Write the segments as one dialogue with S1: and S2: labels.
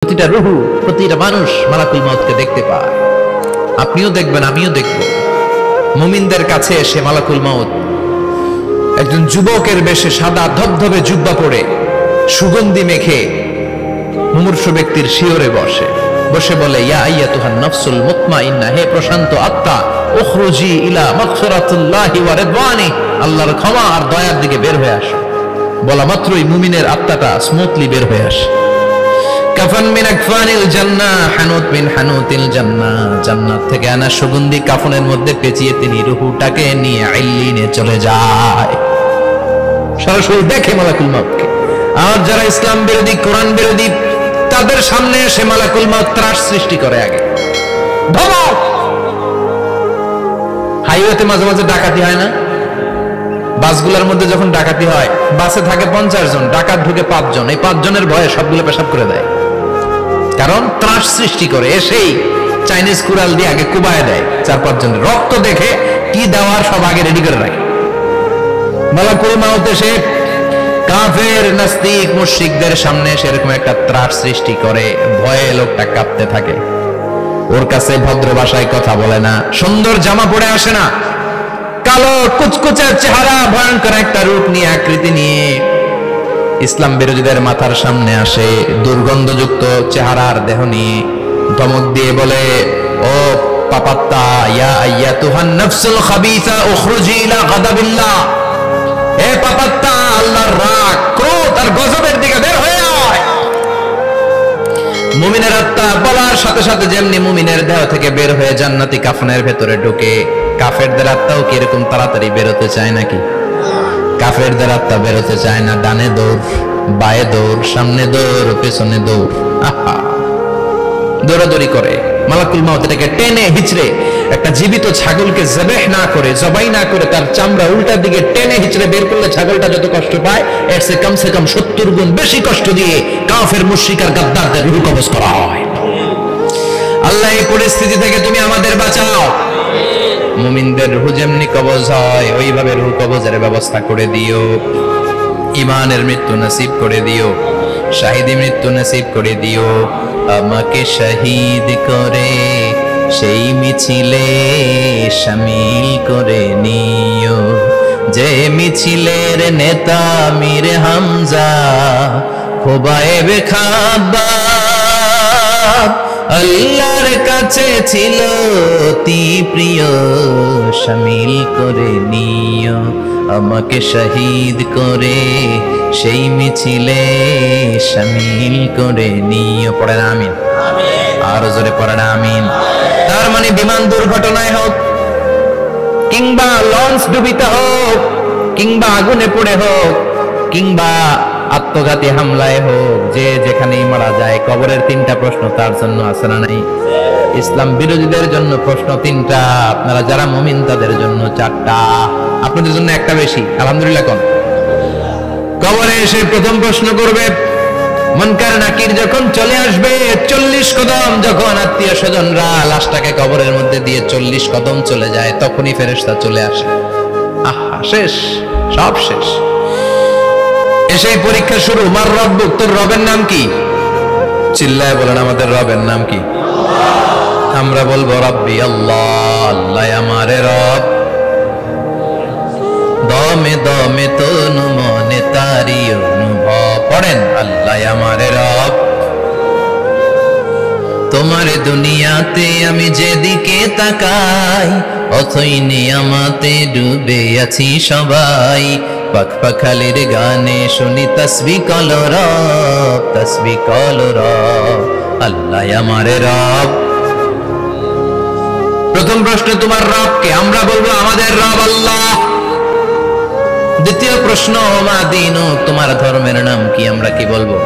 S1: প্রতিটা রুহু, প্রতিটা মানুষ মালাকুল মউতকে দেখতে পায়। আপনিও দেখবেন, আমিও দেখব। মুমিনদের কাছে এসে মালাকুল মউত একজন যুবকের বেশে সাদা ধবধবে জুব্বা পরে সুগন্ধি মেখে মুমূর্ষু ব্যক্তির শিয়রে বসে বলে, ইয়া আইয়াতুহান নাফসুল মুতমাইন্না, হে প্রশান্ত আত্মা, উখরুজি ইলা মাগফিরাতিল্লাহি ওয়া রিদওয়ানি, আল্লাহর ক্ষমা আর দয়ার দিকে বের হয়ে আসো। বলা মাত্রই মুমিনের আত্মাটা স্মুথলি বের হয়ে আসে। কাফান মিন আকফানিল জান্নাহ, হানুত মিন হানুতিল জান্নাহ, জান্নাত থেকে আনা সুগন্ধি কাফনের মধ্যে পেঁচিয়ে তিনি রূহটাকে নিয়ে আইলিনে চলে যায়। সরাসরি দেখে মালাকুল মউতকে। আর যারা ইসলাম বিরোধী, কোরআন বিরোধী, তাদের সামনে এসে মালাকুল মউত ত্রাস সৃষ্টি করে। আগে ধমক। হাইওয়েতে মাঝে মাঝে ডাকাতি হয় না? বাসগুলোর মধ্যে যখন ডাকাতি হয়, বাসে থাকে 50 জন, ডাকাত ঢুকে 5 জন। এই 5 জনের ভয়ে সবগুলো পেশাব করে দেয়, কারণ ত্রাস সৃষ্টি করে। এসেই চাইনিজ কুড়াল দিয়ে আগে কুবায় দেয় 4-5 জনের। রক্ত দেখে কি দেওয়ার সব আগে রেডি করে রাখে। মালাকুল মউত এসে কাফের, নাস্তিক, মুশরিকদের সামনে সেরকম একটা ত্রাস সৃষ্টি করে। ভয়ে লোকটা কাঁপতে থাকে। ওর কাছে ভদ্র ভাষায় কথা বলে না, সুন্দর জামা পরে আসে না, কালো কুচকুচে চেহারা, ভয়ঙ্কর একটা রূপ নিয়ে, আকৃতি নিয়ে ইসলাম বিরোধীদের মাথার সামনে আসে। দুর্গন্ধযুক্ত চেহারার দেহ নিয়ে ধমক দিয়ে বলে, ও পাপাত্তা, ইয়া আইয়াতুহান নাফসুল খাবিসা উখরুজি ইলা গাদাবিল্লাহ, হে পাপাত্তা, আল্লাহর রাগ, ক্রোধ আর গজবের দিকে বের হয়ে আয়। মুমিনের আত্মা বলার সাথে সাথে যেমনি মুমিনের দেহ থেকে বের হয়ে জান্নাতি কাফনের ভেতরে ঢুকে, কাফেরদের আত্মাও কি এরকম তাড়াতাড়ি বেরোতে চায় নাকি? কাফেরদের আত্মা বেরোতে চায় না। ডানে দৌড়, বায়ে দৌড়, সামনে দৌড়, পেছনে দৌড়, আহা, দৌড়াদৌড়ি করে। মালাকুল মউত এটাকে টেনে হিচড়ে, একটা জীবিত ছাগলকে জবাই না করে তার চামড়া উল্টার দিকে টেনে হিচড়ে বের করলে ছাগলটা যত কষ্ট পায়, এর চেয়ে কমসে কম 70 গুণ বেশি কষ্ট দিয়ে কাফের, মুশরিক আর গাদ্দারদের রূহ কবজ করা হয়। আল্লাহ, এই পরিস্থিতি থেকে তুমি আমাদের বাঁচাও। মুমিনদের রূহ যেমনি কবজ হয়, ওইভাবে রূহ কবজের ব্যবস্থা করে দিও। ঈমানের মৃত্যু নসিব করে দিও, শাহীদি মৃত্যু নসিব করে দিও। আমাকে শহীদ করে সেই মিছিলে শামিল করে নিও, যে মিছিলের নেতা মীর হামজা, খোবায়েবে খাব্বাব, আল্লাহর কাছে ছিল অতি প্রিয়, শামিল করে নিও। আমাকে শহীদ করে সেই মিছিলে শামিল করে নিও। পড়েন আমিন। আর জোরে পড়েন আমিন। তার মানে বিমান দুর্ঘটনায় হোক, কিংবা লঞ্চ ডুবিতে হোক, কিংবা আগুনে পড়ে হোক, কিংবা আত্মঘাতী হামলায় হোক, যে যেখানেই মারা যায়, কবরের 3টা প্রশ্ন তার জন্য আছে না নাই? ইসলাম বিরোধীদের জন্য প্রশ্ন 3টা, আপনারা যারা মুমিন তাদের জন্য 4টা, আপনাদের জন্য একটা বেশি। আলহামদুলিল্লাহ। কোন কবরে এসে প্রথম প্রশ্ন করবে, মুনকার নাকির যখন চলে আসবে, 40 কদম যখন আত্মীয় স্বজনরা লাশটাকে কবরের মধ্যে দিয়ে 40 কদম চলে যায়, তখনই ফেরেশতা চলে আসে। আহা, শেষ, সব শেষ। এসে পরীক্ষা শুরু। মার রব্বুক, তোর রবের নাম কি? চিল্লায় বলেন, আমাদের রবের নাম কি? আমরা বলবো রব্বি আল্লাহ, আল্লাহ আমারে রব। দমে দমে তনু মনে তারি অনুভব। পড়েন, আল্লাহ আমারে রব। তোমার দুনিয়াতে আমি যেদিকে তাকাই, অথই নিয়ামতে ডুবে আছি সবাই। পাখপাখালির গানে শুনি তাসবিহ কল রব, তাসবিহ কল রব, আল্লাহ আমারে রব। প্রথম প্রশ্ন, তোমার রব কে? আমরা বলবো আমাদের রব আল্লাহ। দ্বিতীয় প্রশ্ন, মা দীনু, তোমার ধর্মের নাম কি? আমরা কি বলবো?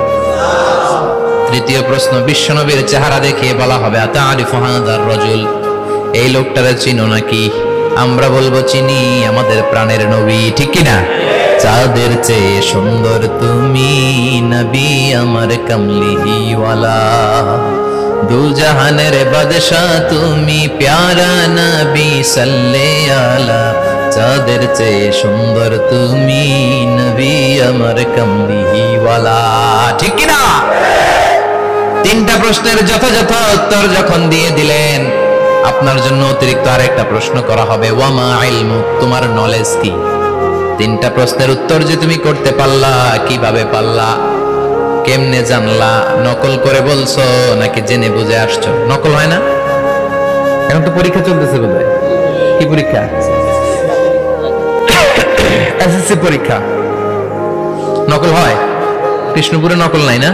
S1: তৃতীয় প্রশ্ন, বিশ্বনবীর চেহারা দেখিয়ে বলা হবে, আতারিফু হাযার রাজুল, এই লোকটারে চিনো নাকি? আমরা বলবো চিনি, আমাদের প্রাণের নবী, ঠিক কি না? চাঁদের চেয়ে সুন্দর তুমি নবী আমার কামলিওয়ালা, দু জাহানের বাদশাহ তুমি প্যারা নবী সাল্লাল্লাহু আলা, চাঁদের চেয়ে সুন্দর তুমি নবী আমার কামলিওয়ালা, ঠিক কি না? তিনটা প্রশ্নের যথাযথ উত্তর যখন দিয়ে দিলেন, আপনার জন্য অতিরিক্ত আরেকটা প্রশ্ন করা হবে, ওয়ামা ইলমুক, তোমার নলেজ কি? তিনটা প্রশ্নের উত্তর যে তুমি করতে পারলা, কিভাবে পারলা, কেমনে জানলা? নকল করে বলছো নাকি জেনে বুঝে আসছো? নকল হয় না? এখন তো পরীক্ষা চলতেছে বোধহয়। কি পরীক্ষা? এসএসসি পরীক্ষা। নকল হয়? কৃষ্ণপুরে নকল নাই না?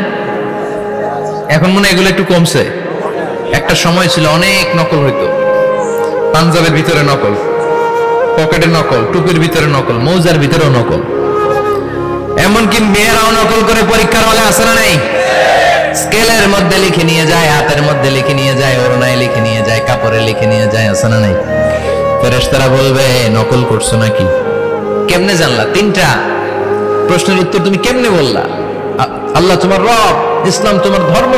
S1: এখন মনে হয় এগুলো একটু কমছে। একটা সময় ছিল অনেক নকল হইতো। পাঞ্জাবের ভিতরে নকল, পকেটে নকল, টুপির ভিতরে নকল, মৌজার ভিতরেও নকল, এমনকি মেয়েরাও নকল করে পরীক্ষার হলে আসে না নাই? স্কেলের মধ্যে লিখে নিয়ে যায়, হাতের মধ্যে লিখে নিয়ে যায়, ওড়নায় লিখে নিয়ে যায়, কাপড়ে লিখে নিয়ে যায়, আসে না নাই? ফেরেশতারা বলবে নকল করছো নাকি? কেমনে জানলা? তিনটা প্রশ্নের উত্তর তুমি কেমনে বললা? আল্লাহ তোমার রব, ইসলাম তোমার ধর্ম,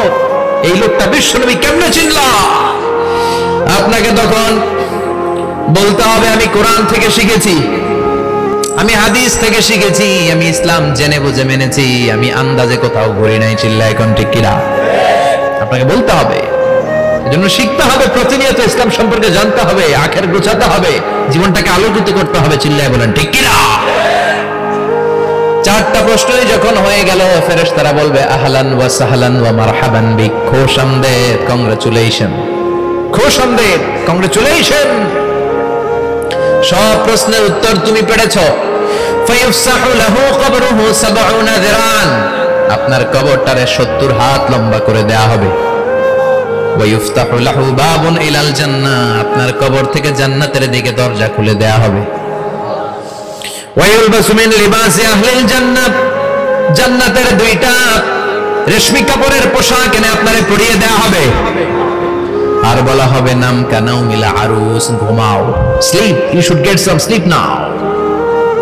S1: এই লোকটা বিশ্বনবী, কেমনে চিনলা? আপনাকে তখন বলতে হবে আমি কোরআন থেকে শিখেছি, আমি হাদিস থেকে শিখেছি, আমি ইসলাম জেনে বুঝে মেনেছি, আমি আন্দাজে কোথাও ঘুরি নাই। চিল্লায় এখন ঠিক কিনা? আপনাকে বলতে হবে, এজন্য শিখতে হবে, প্রতিনিয়ত ইসলাম সম্পর্কে জানতে হবে, আখের গোছাতে হবে, জীবনটাকে আলোকিত করতে হবে। চিল্লায় বলেন ঠিক কিনা? চারটা প্রশ্নই যখন হয়ে গেল, ফেরেশতারা বলবে আহলান ওয়া সাহলান ওয়া মারহাবান বিক, খোশামদেদ, কংগ্রাচুলেশন, খোশামদেদ, কংগ্রাচুলেশন, সব প্রশ্নের উত্তর তুমি পেরেছো। ফায়ুফসাহু লাহু কবরুহু 70 যিরান, আপনার কবরটারে 70 হাত লম্বা করে দেয়া হবে। ওয়া ইফতাহু লাহু বাবুন ইলাল জান্নাহ, আপনার কবর থেকে জান্নাতের দিকে দরজা খুলে দেয়া হবে। ওয়া ইলবাসু মিন লিবাসি আহলিল জান্নাহ, জান্নাতের দুইটা রেশমি কাপড়ের পোশাক এনে আপনারে পরিয়ে দেয়া হবে। আর বলা হবে নাম কানাউমিল আরুস, ঘুমাও, sleep, you should get some sleep now,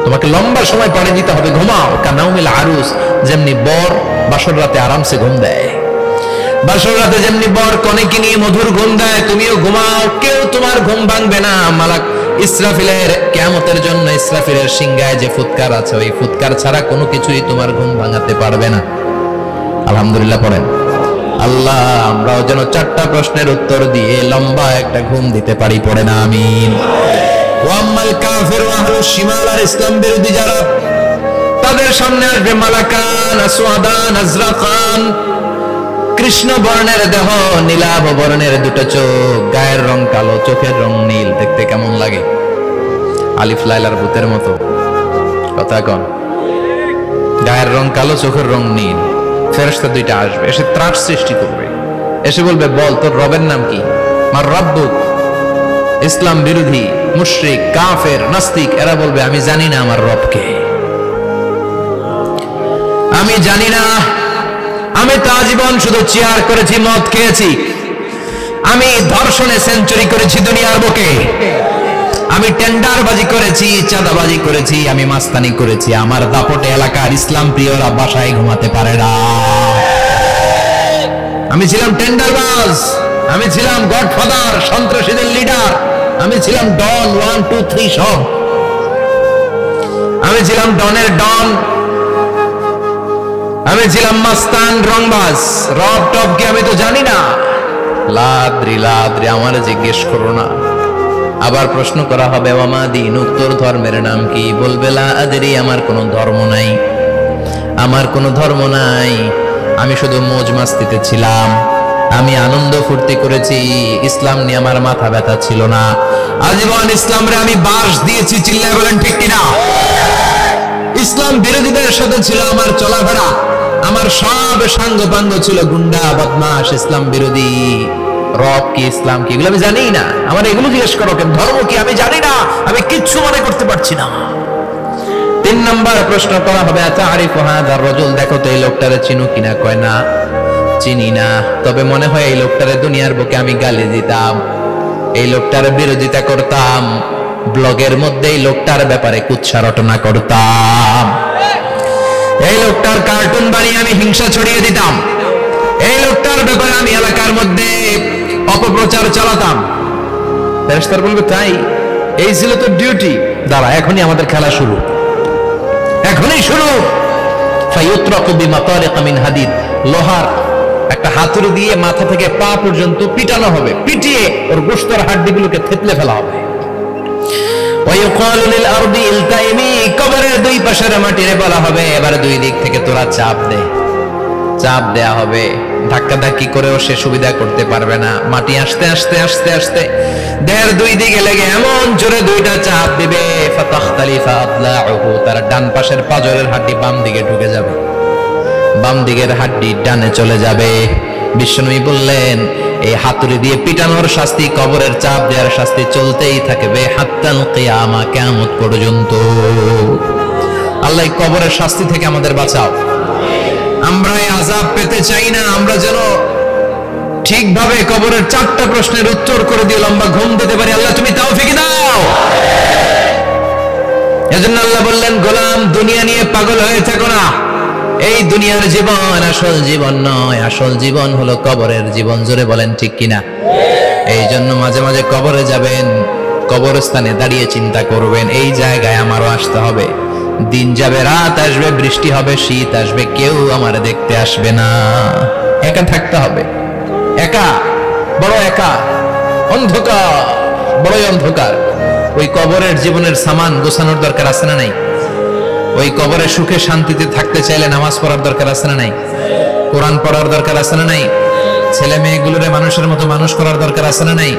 S1: তোমাকে লম্বা সময় পাড়ি দিতে হবে, ঘুমাও। কানাউমিল আরুস, যেমনি বর বাসর রাতে আরামসে ঘুম দেয়, বাসর রাতে যেমনি বর কনেকে নিয়ে মধুর ঘুম দেয়, তুমিও ঘুমাও, কেউ তোমার ঘুম ভাঙবে না। মালাক ইসরাফিলের কিয়ামতের জন্য ইসরাফিলের সিংহায় যে ফুৎকার আছে, ওই ফুৎকার ছাড়া কোনো কিছুই তোমার ঘুম ভাঙাতে পারবে না। আলহামদুলিল্লাহ পড়েন। আল্লাহ আমরাও যেন চারটা প্রশ্নের উত্তর দিয়ে লম্বা একটা ঘুম দিতে পারি, পড়ে না আমিন। ওয়াম্মাল কাফির ওয়া আহলুশ শিমাল, আর ইসলাম বিরোধী যারা, তাদের সামনে আসবে মালাকান আসওয়াদান আজরাকান, কৃষ্ণ বর্ণের দেহ, নীলাভ বর্ণের দুটো চোখ, গায়ের রং কালো, চোখের রং নীল, দেখতে কেমন লাগে? আলিফ লাইলার ভূতের মতো। কথা কন, গায়ের রং কালো, চোখের রং নীল। ফেরেশতা দুইটা আসবে, এসে ত্রাস সৃষ্টি করবে, এসে বলবে বল তোর রবের নাম কি? মার রাব্বুক। ইসলাম বিরোধী মুশরিক, কাফের, নাস্তিক এরা বলবে আমি জানি না আমার রবকে, আমি জানি না, আমি তো আজীবন শুধু চেয়ার করেছি, মদ খেয়েছি, আমি ধর্ষণে সেঞ্চুরি করেছি দুনিয়ার বুকে, আমি টেন্ডারবাজি করেছি, চাঁদাবাজি করেছি, আমি মাস্তানি করেছি, আমার দাপটে এলাকার ইসলাম প্রিয়রা বাসায় ঘুমাতে পারে না। আমি ছিলাম টেন্ডারবাজ, আমি ছিলাম গডফাদার, সন্ত্রাসীদের লিডার, আমি ছিলাম ডন 1 2 3 সব, আমি ছিলাম ডনের ডন, আমি ছিলাম মাস্তান, রংবাজ, রব টপ কি আমি তো জানি না। লাদ্রি লাদ্রি, আমার জিজ্ঞেস করো না। আবার প্রশ্ন করা হবে ওয়ামা দীনুক, তোর ধর্মের নাম কি? বলবে লা আদরি, আমার কোনো ধর্ম নাই, আমার কোনো ধর্ম নাই, আমি শুধু মौज মাস্তিতে ছিলাম, আমি আনন্দ ফুর্তি করেছি, ইসলাম নিয়ে আমার মাথা ব্যথা ছিল না, আজীবন ইসলামরে আমি বাস দিয়েছি। চিল্লায় বলেন ঠিক কিনা? ইসলাম বিরোধীদের সাথে ছিল আমার চলাফেরা, আমার সব সাঙ্গ পাঙ্গ ছিল গুন্ডা বদমাশ, ইসলাম বিরোধী। রব কি, ইসলাম কি, এগুলো আমি জানি না, আমার এগুলো জিজ্ঞেস করো কেন? ধর্ম কি আমি জানি না, আমি কিচ্ছু মনে করতে পারছি না। 3 নম্বর প্রশ্ন করা হবে আতারিফু হাযার রাজুল, দেখো তো এই লোকটারে চিনো কিনা? কয় না, চিনি না, তবে মনে হয় এই লোকটারে দুনিয়ার বুকে আমি গালি দিতাম, এই লোকটার বিরোধিতা করতাম, ব্লগের মধ্যে এই লোকটার ব্যাপারে কুৎসা রটনা করতাম, এই লোকটার কার্টুন বানিয়ে আমি হিংসা ছড়িয়ে দিতাম, এই লোকটার ব্যাপারে আমি এলাকার মধ্যে অপপ্রচার চালাতাম। ফেরেশতারা বলবে তাই, এই ছিল তো ডিউটি, দাঁড়া এখনই আমাদের খেলা শুরু, এখনই শুরু। ফায়ুতরাকু বিমাতারিক মিন হাদিদ, লোহার একটা হাতুড়ি দিয়ে মাথা থেকে পা পর্যন্ত পিটানো হবে, পিটিয়ে ওর গোশতের হাড্ডিগুলোকে থেতলে ফেলা হবে। ওয়ায়ুকালু লিল আরদি ইলতাইমি, কবরের দুই পাশের মাটিরে বলা হবে এবার দুই দিক থেকে তোরা চাপ দে। চাপ দেয়া হবে, ধাক্কা ধাক্কি করেও সে সুবিধা করতে পারবে না। মাটি আস্তে আস্তে আস্তে আস্তে দেহের দুই দিকে লেগে এমন জোরে দুইটা চাপ দিবে, ফাতাখতালিফা আদলাউহু, তার ডান পাশের পাজরের হাড্ডি বাম দিকে ঢুকে যাবে, বাম দিকের হাড্ডি ডানে চলে যাবে। বিশ্বনবী বললেন এই হাতুড়ি দিয়ে পিটানোর শাস্তি, কবরের চাপ দেওয়ার শাস্তি চলতেই থাকবে হাত্তাল কিয়ামা, কিয়ামত পর্যন্ত। আল্লাহ কবরের শাস্তি থেকে আমাদের বাঁচাও। আমরা এই আযাব পেতে চাই না, আমরা যেন ঠিকভাবে কবরের 4টা প্রশ্নের উত্তর করে দিয়ে লম্বা ঘুম দিতে পারি। আল্লাহ তুমি তৌফিক দাও। এজন্য আল্লাহ বললেন গোলাম দুনিয়া নিয়ে পাগল হয়ে থেকো না, এই দুনিয়ার জীবন আসল জীবন নয়, আসল জীবন হলো কবরের জীবন। জোরে বলেন ঠিক কিনা? এই জন্য মাঝে মাঝে কবরে যাবেন, কবরস্থানে দাঁড়িয়ে চিন্তা করবেন এই জায়গায় আমারও আসতে হবে। দিন যাবে, রাত আসবে, বৃষ্টি হবে, শীত আসবে, কেউ আমার দেখতে আসবে না, একা থাকতে হবে। একা, বড় একা, অন্ধকার, বড়ই অন্ধকার। ওই কবরের জীবনের সামান গোছানোর দরকার আছে না নাই? ওই কবরে সুখে শান্তিতে থাকতে চাইলে নামাজ পড়ার দরকার আছে না নাই? কোরআন পড়ার দরকার আছে না নাই? ছেলে মেয়েগুলোরে মানুষের মতো মানুষ করার দরকার আছে না নাই?